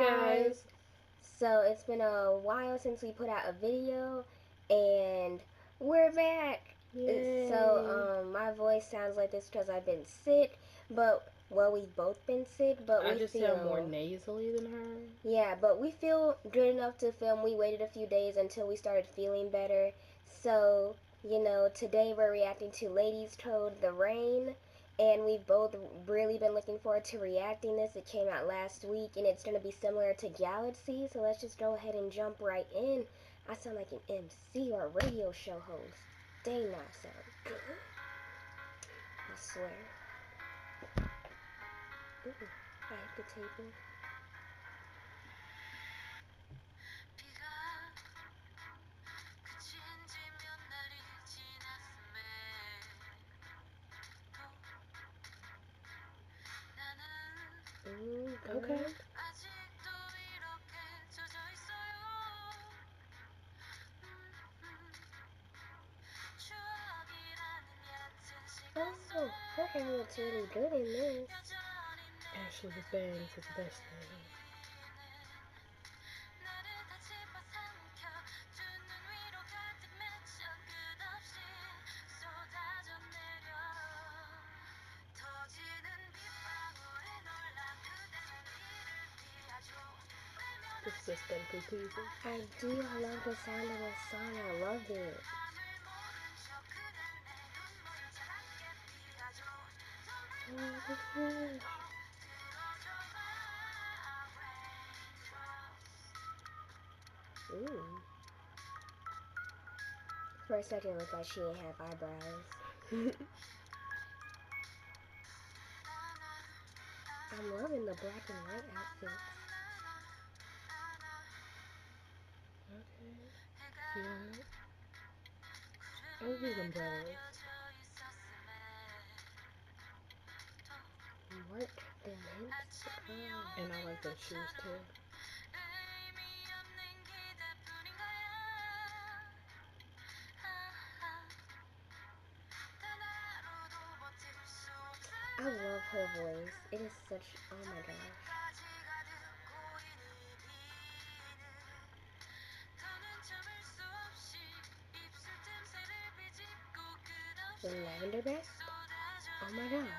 guys. So it's been a while since we put out a video, and we're back. Yay. So my voice sounds like this because I've been sick, but well, we've both been sick, but I we just feel sound more nasally than her. Yeah, but we feel good enough to film. We waited a few days until we started feeling better. So, today we're reacting to Ladies Code The Rain, and we've both really been looking forward to reacting this. It came out last week, and it's going to be similar to Galaxy, so let's just go ahead and jump right in. I sound like an MC or a radio show host. Dang, I sound good. I swear. Ooh, I hit the table. Okay. Oh, her hair looks really good in this. Ashley with bangs is the best thing. This is aesthetically pleasing. I do. I love the sound of this song. I love it. Ooh. For a second, it looked like she didn't have eyebrows. I'm loving the black and white outfits. Okay. Feeling it. I love these umbrellas. Work the hints. And I like those shoes too. I love her voice. It is such, oh my gosh. The lavender vest? Oh my god.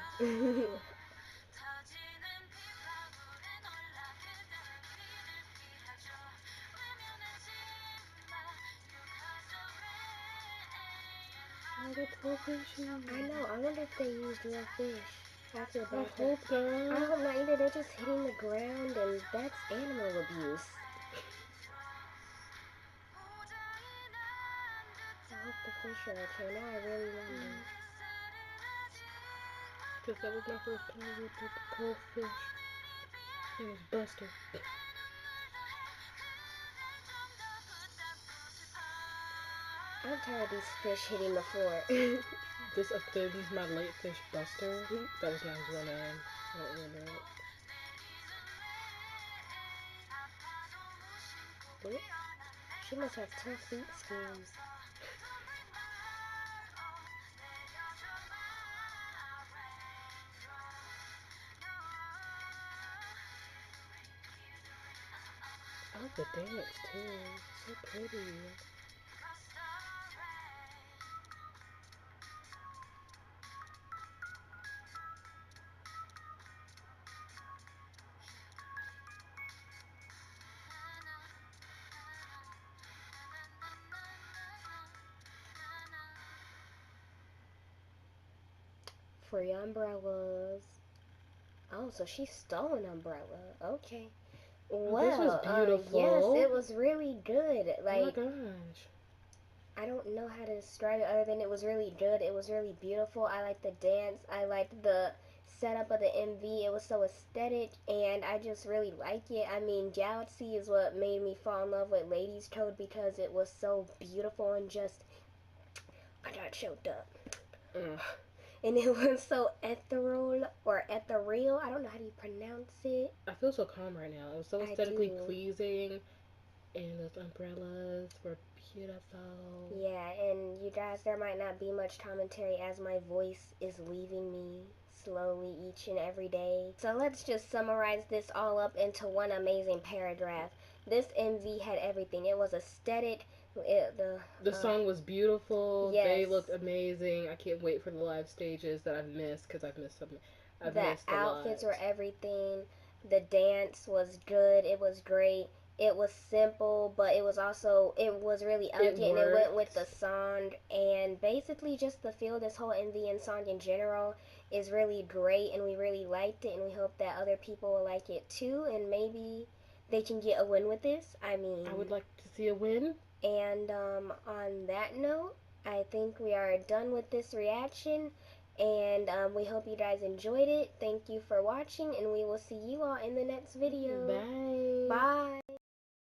Oh, the poor fishes. I know. I wonder if they used real fish. I feel I bad. hope not. I hope not either. They're just hitting the ground, and that's animal abuse. I hope the fish are okay. Now I really wonder. Because that was my first time with the poor fish. It was Buster. I'm tired of these fish hitting the floor. This offends my late fish Buster. That was not his real name. I don't remember it. She must have tough feet skins. I love the dance too. So pretty. Free umbrellas. Oh, so she stole an umbrella. Okay. Well, this was beautiful. yes, it was really good. Like, oh my gosh. I don't know how to describe it other than it was really good. It was really beautiful. I liked the dance. I liked the setup of the MV. It was so aesthetic, and I just really like it. I mean, Galaxy is what made me fall in love with Ladies Code because it was so beautiful and just, I got choked up. And it was so ethereal or ethereal. I don't know how do you pronounce it. I feel so calm right now. It was so aesthetically pleasing, and those umbrellas were beautiful. Yeah, and you guys, there might not be much commentary as my voice is leaving me slowly each and every day. So let's just summarize this all up into one amazing paragraph. This MV had everything. It was aesthetic. The song was beautiful. Yes. They looked amazing. I can't wait for the live stages that I've missed because I've missed some. I've missed a lot. The outfits were everything. The dance was good. It was great. It was simple, but it was really elegant, and it went with the song. And basically, just the feel this whole MV and song in general is really great, and we really liked it, and we hope that other people will like it too, and maybe they can get a win with this. I mean, I would like to see a win. And on that note, I think we are done with this reaction. And we hope you guys enjoyed it. Thank you for watching, and we will see you all in the next video. Bye. Bye.